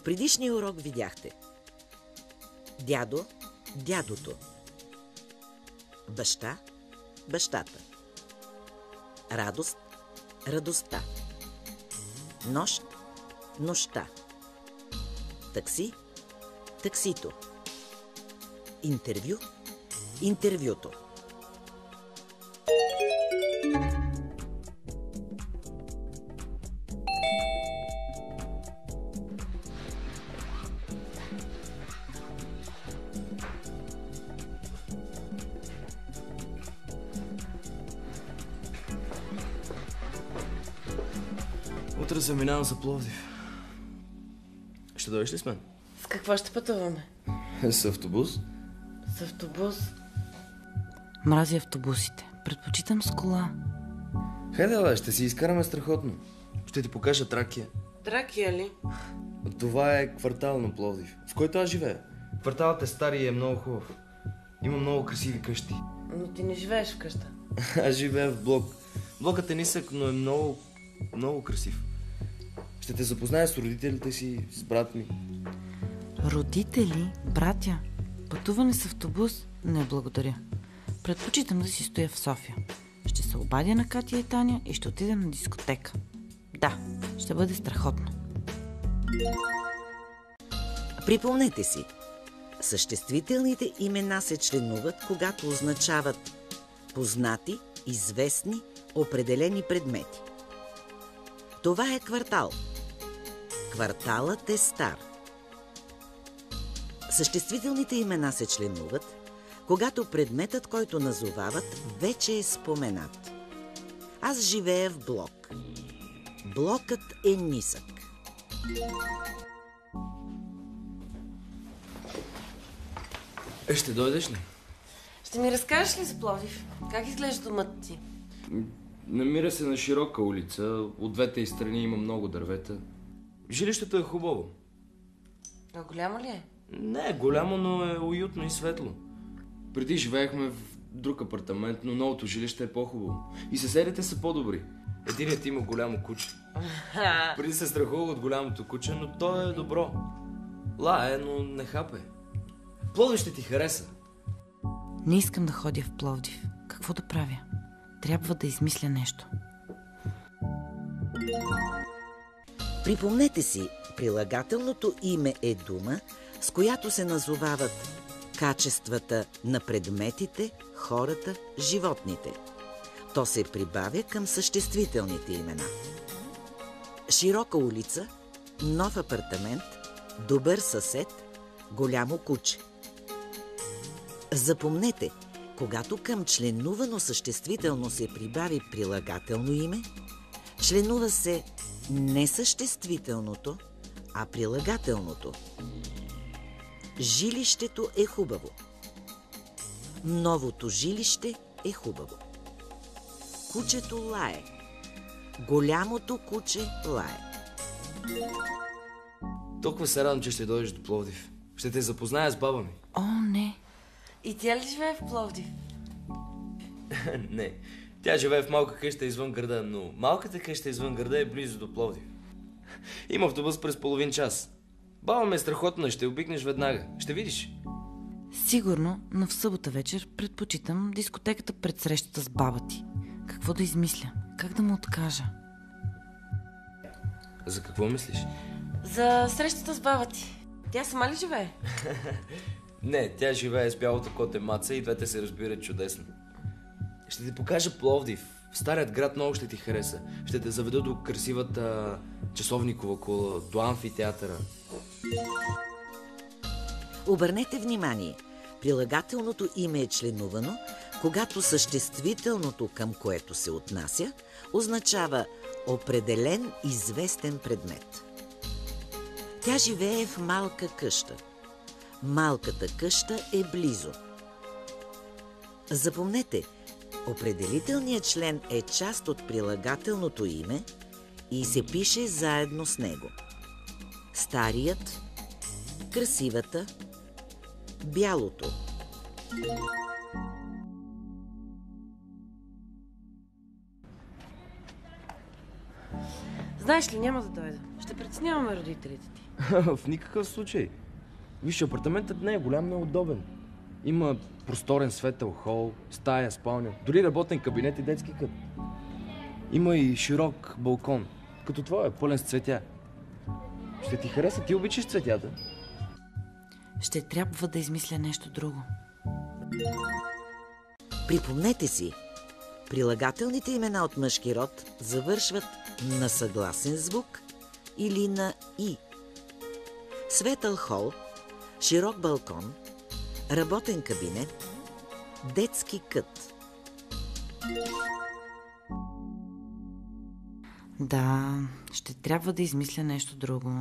В предишния урок видяхте дядо, дядото, баща, бащата, радост, радостта, нощ, нощта, такси, таксито, интервю, интервюто. Утре заминавам за Пловдив. Ще дойдеш ли с мен? С какво ще пътуваме? С автобус? С автобус? Мразя автобусите. Предпочитам с кола. Хайде, бе, ще си изкараме страхотно. Ще ти покажа Тракия. Тракия ли? Това е квартал на Пловдив, в който аз живея. Кварталът е стар и е много хубав. Има много красиви къщи. Но ти не живееш в къща. Аз живея в блок. Блокът е нисък, но е много, много красив. Ще те запозная с родителите си, с брат ми. Родители, братя, пътуване с автобус? Не, благодаря. Предпочитам да си стоя в София. Ще се обадя на Катя и Таня и ще отидем на дискотека. Да, ще бъде страхотно. Припомнете си, съществителните имена се членуват, когато означават познати, известни, определени предмети. Това е квартал. Кварталът е стар. Съществителните имена се членуват, когато предметът, който назовават, вече е споменат. Аз живея в блок. Блокът е нисък. Ще дойдеш ли? Ще ми разкажеш ли за Пловдив? Как изглежда домът ти? Намира се на широка улица, от двете й страни има много дървета. Жилището е хубаво. А голямо ли е? Не е голямо, но е уютно и светло. Преди живеехме в друг апартамент, но новото жилище е по-хубаво. И съседите са по-добри. Единият има голямо куче. Преди се страхувах от голямото куче, но то е добро. Лае, но не хапе. Пловдив ще ти хареса. Не искам да ходя в Пловдив. Какво да правя? Трябва да измисля нещо. Припомнете си, прилагателното име е дума, с която се назовават качествата на предметите, хората, животните. То се прибавя към съществителните имена. Широка улица, нов апартамент, добър съсед, голямо куче. Запомнете, когато към членувано съществително се прибави прилагателно име, членува се не съществителното, а прилагателното. Жилището е хубаво. Новото жилище е хубаво. Кучето лае. Голямото куче лае. Толкова се радвам, че ще дойдеш до Пловдив. Ще те запозная с баба ми. О, не. И тя ли живее в Пловдив? Не, тя живее в малка къща извън града, но малката къща извън града е близо до Пловдив. Има автобус през половин час. Баба ми е страхотна, ще обикнеш веднага. Ще видиш. Сигурно, но в събота вечер предпочитам дискотеката пред срещата с баба ти. Какво да измисля? Как да му откажа? За какво мислиш? За срещата с баба ти. Тя сама ли живее? Не, тя живее с бялото коте Маца и двете се разбират чудесно. Ще ти покажа Пловдив. Старият град много ще ти хареса. Ще те заведа до красивата часовникова кула, до амфитеатъра. Обърнете внимание, прилагателното име е членувано, когато съществителното, към което се отнася, означава определен известен предмет. Тя живее в малка къща. Малката къща е близо. Запомнете, определителният член е част от прилагателното име и се пише заедно с него. Старият, красивата, бялото. Знаеш ли, няма да дойда. Ще притесняваме родителите ти. В никакъв случай. Виж, апартаментът не е голям, но е удобен. Има просторен светъл хол, стая, спалня, дори работен кабинет и детски кът. Има и широк балкон, като твоя, пълен с цветя. Ще ти хареса, ти обичаш цветята. Ще трябва да измисля нещо друго. Припомнете си, прилагателните имена от мъжки род завършват на съгласен звук или на «и». Светъл хол, широк балкон, работен кабинет, детски кът. Да, ще трябва да измисля нещо друго.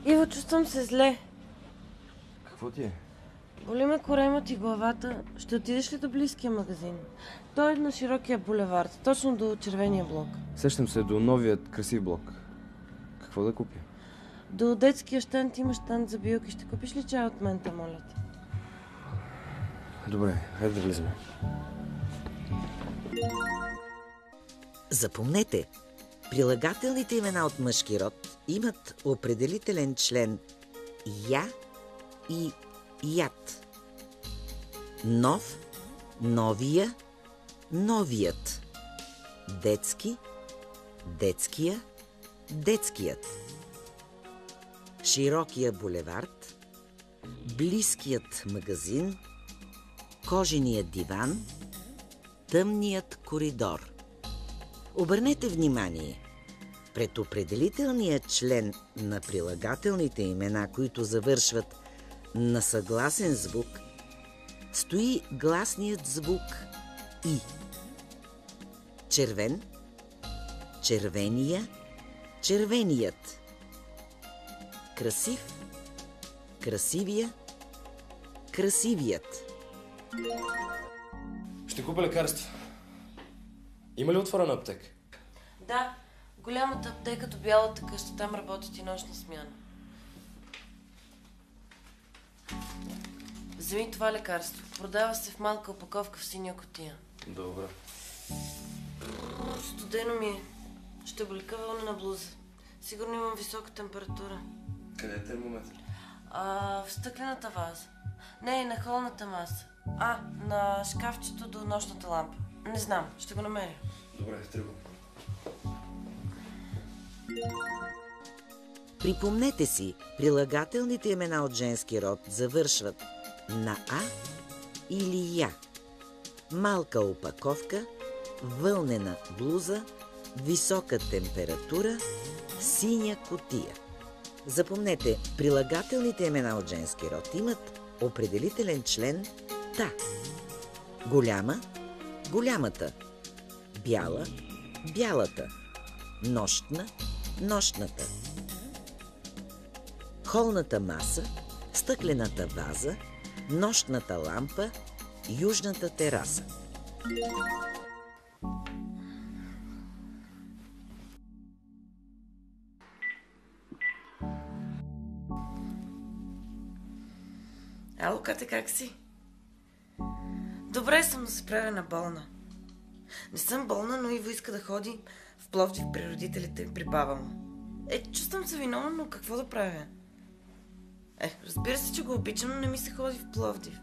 Иво, чувствам се зле. Какво ти е? Боли ме коремът и главата. Ще отидеш ли до близкия магазин? Той е на широкия булевард, точно до червения блок. Сещам се до новият красив блок. Какво да купя? До детския щанд има щанд за билки. Ще купиш ли чай от мента, моля те? Добре, хайде да влизаме. Запомнете, прилагателните имена от мъжки род имат определителен член «я» и «ят». Нов, новия, новият. Детски, детския, детският. Широкия булевард, близкият магазин, коженият диван, тъмният коридор. Обърнете внимание, пред определителния член на прилагателните имена, които завършват на съгласен звук, стои гласният звук «и». Червен, червения, червеният. Красив, красивия, красивият. Ще купя лекарства. Има ли отворена аптека? Да, голямата аптека до бялата къща. Там работят и нощна смяна. Вземи това лекарство. Продава се в малка опаковка в синя кутия. Добре. Студено ми е. Ще боликава на блуза. Сигурно имам висока температура. Къде е термометър? В стъклената ваза. Не, на холната маса. На шкафчето до нощната лампа. Не знам, ще го намеря. Добре, тръгвам. Припомнете си, прилагателните имена от женски род завършват на «а» или «я». Малка опаковка, вълнена блуза, висока температура, синя кутия. Запомнете, прилагателните имена от женски род имат определителен член «та». Голяма, голямата. Бяла, бялата. Нощна, нощната. Холната маса, стъклената ваза, нощната лампа, южната тераса. Ало, Кате, как си? Добре съм, но се правя на болна. Не съм болна, но Иво иска да ходи в Пловдив при родителите при баба му. Чувствам се виновна, но какво да правя? Разбира се, че го обичам, но не ми се ходи в Пловдив.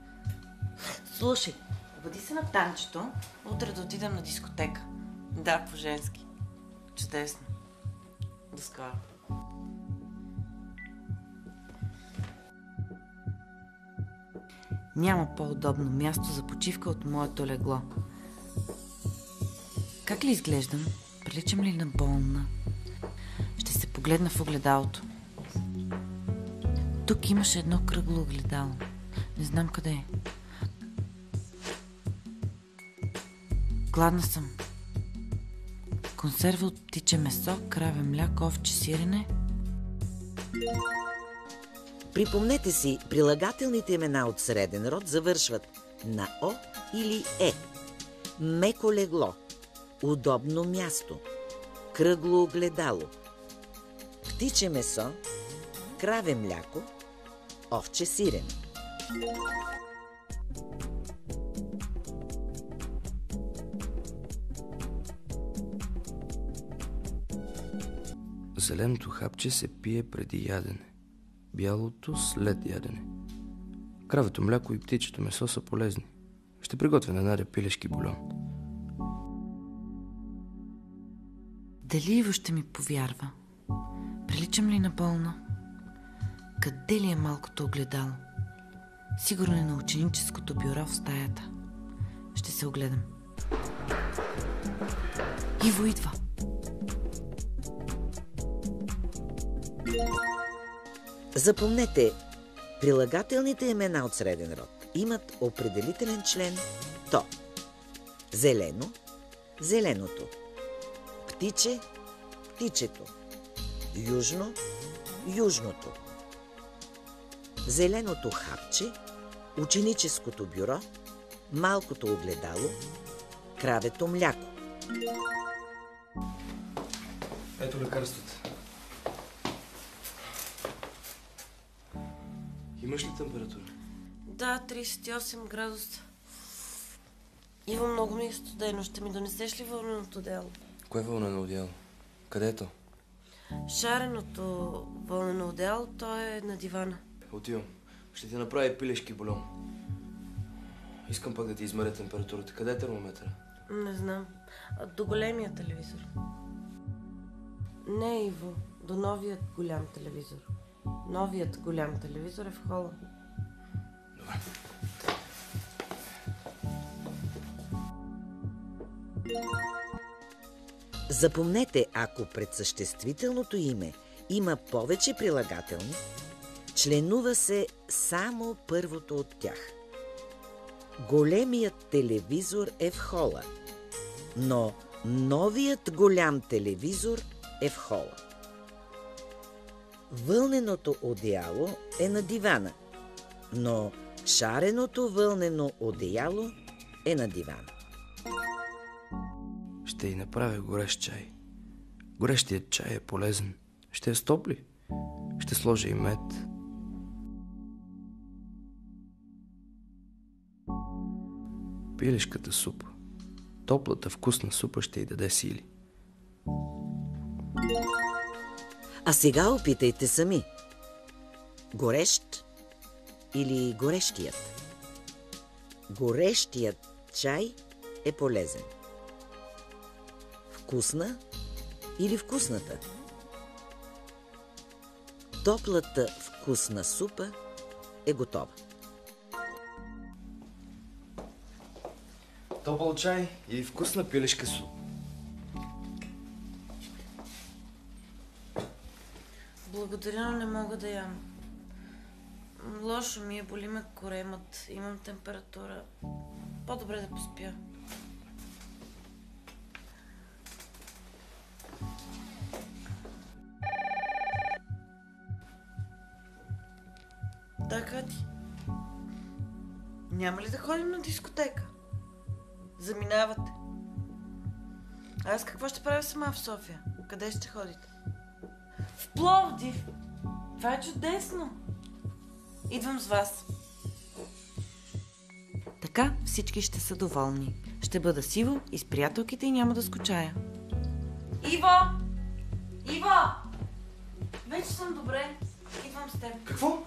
Слушай, обади се на Танчето, утре да отидем на дискотека. Да, по-женски. Чудесно. До скоро. Няма по-удобно място за почивка от моето легло. Как ли изглеждам? Приличам ли на болна? Ще се погледна в огледалото. Тук имаше едно кръгло огледало. Не знам къде е. Гладна съм. Консерва от птиче месо, краве мляко, овче сирене. Припомнете си, прилагателните имена от среден род завършват на «о» или «е». Меко легло, удобно място, кръгло огледало, птиче месо, краве мляко, овче сирене. Зеленото хапче се пие преди ядене, бялото след ядене. Кравето мляко и птичето месо са полезни. Ще приготвя на Надя пилешки бульон. Дали Иво ще ми повярва? Приличам ли на болна? Къде ли е малкото огледало? Сигурно е на ученическото бюро в стаята. Ще се огледам. Иво идва. Запомнете, прилагателните имена от среден род имат определителен член то. Зелено – зеленото. Птиче – птичето. Южно – южното. Зеленото хапче, ученическото бюро, малкото огледало, кравето мляко. Ето лекарствата. Имаш ли температура? Да, 38 градуса. Иво, много ми е студено. Ще ми донесеш ли вълненото одеяло? Кое вълнено одеяло? Къде е то? Шареното вълнено одеяло, то е на дивана. Отивам. Ще ти направя пилешки бульон. Искам пък да ти измеря температурата. Къде е термометъра? Не знам. До големия телевизор. Не, Иво. До новият голям телевизор. Новият голям телевизор е в хола. Добре. Запомнете, ако пред съществителното име има повече прилагателни, членува се само първото от тях. Големият телевизор е в хола, но новият голям телевизор е в хола. Вълненото одеяло е на дивана, но шареното вълнено одеяло е на дивана. Ще й направя горещ чай. Горещият чай е полезен. Ще я стопли. Ще сложа и мед. Пилешката супа. Топлата вкусна супа ще й даде сили. А сега опитайте сами. Горещ или горещият? Горещият чай е полезен. Вкусна или вкусната? Топлата вкусна супа е готова. Топъл чай и вкусна пилешка супа. Благодаря, но не мога да ям. Лошо ми е, боли ме коремът, имам температура. По-добре да поспя. Да, Кати. Няма ли да ходим на дискотека? Заминавате. Аз какво ще правя сама в София? Къде ще ходите? В Пловдив. Това е чудесно. Идвам с вас. Така всички ще са доволни. Ще бъда с Иво и с приятелките и няма да скучая. Иво! Иво! Вече съм добре. Идвам с теб. Какво?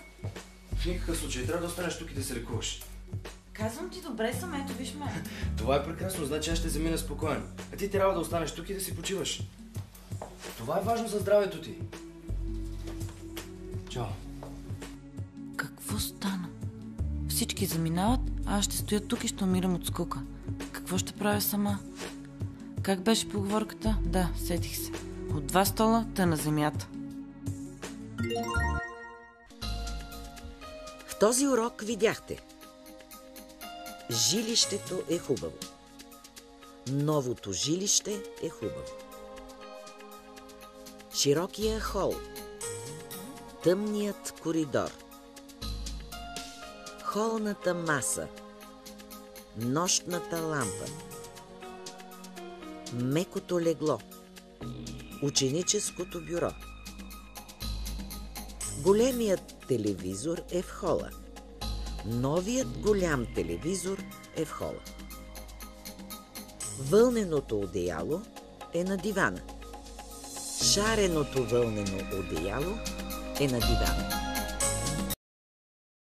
В никакъв случай. Трябва да останеш тук и да се лекуваш. Казвам ти, добре съм, ето виж ме. Това е прекрасно, значи аз ще замина спокоен. А ти трябва да останеш тук и да си почиваш. Това е важно за здравето ти. Чао. Какво стана? Всички заминават, а аз ще стоя тук и ще умирам от скука. Какво ще правя сама? Как беше поговорката? Да, сетих се. От 2 стола та на земята. В този урок видяхте. Жилището е хубаво. Новото жилище е хубаво. Широкия хол. Тъмният коридор. Холната маса. Нощната лампа. Мекото легло. Ученическото бюро. Големият телевизор е в хола. Новият голям телевизор е в хола. Вълненото одеяло е на дивана. Шареното вълнено одеяло е на дивана.